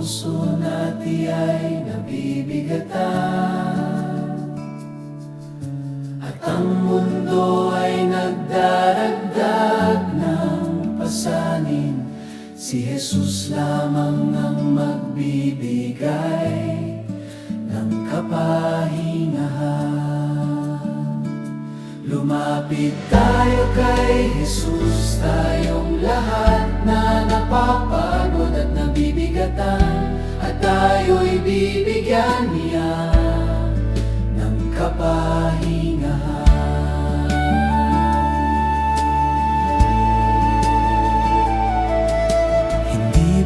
puso natin ay nabibigatan, at ang mundo ay nagdaragdag ng pasanin. Si Jesus lamang ang magbibigay ng kapahingahan. Lumapit tayo kay Jesus, tayong lahat na napapagod at nabibigatan, at tayo'y bibigyan niya ng kapahingahan.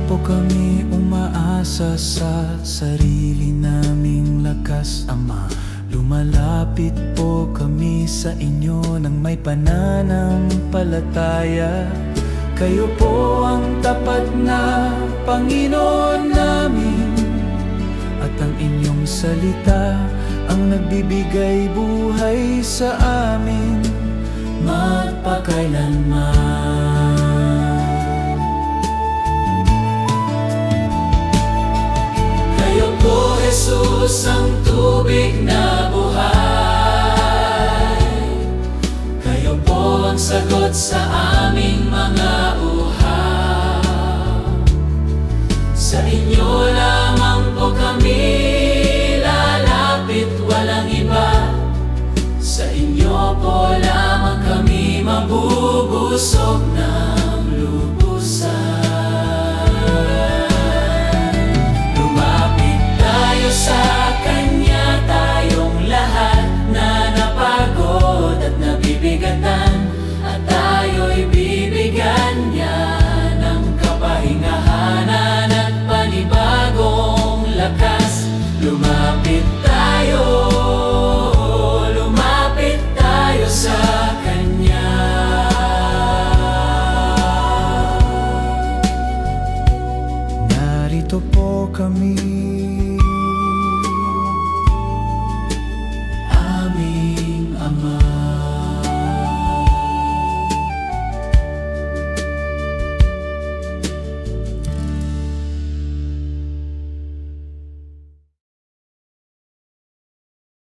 Po kami umaasa sa sarili naming lakas, Ama. Lumalapit po kami sa inyo ng may pananampalataya. Kayo po ang tapat na Panginoon namin, at ang inyong salita ang nagbibigay buhay sa amin magpakailanman. Jesus ang tubig na buhay, kayo po ang sagot sa aming mga uhaw. Sa inyo lamang po kami lalapit, walang iba. Sa inyo po lamang kami mabubusog na.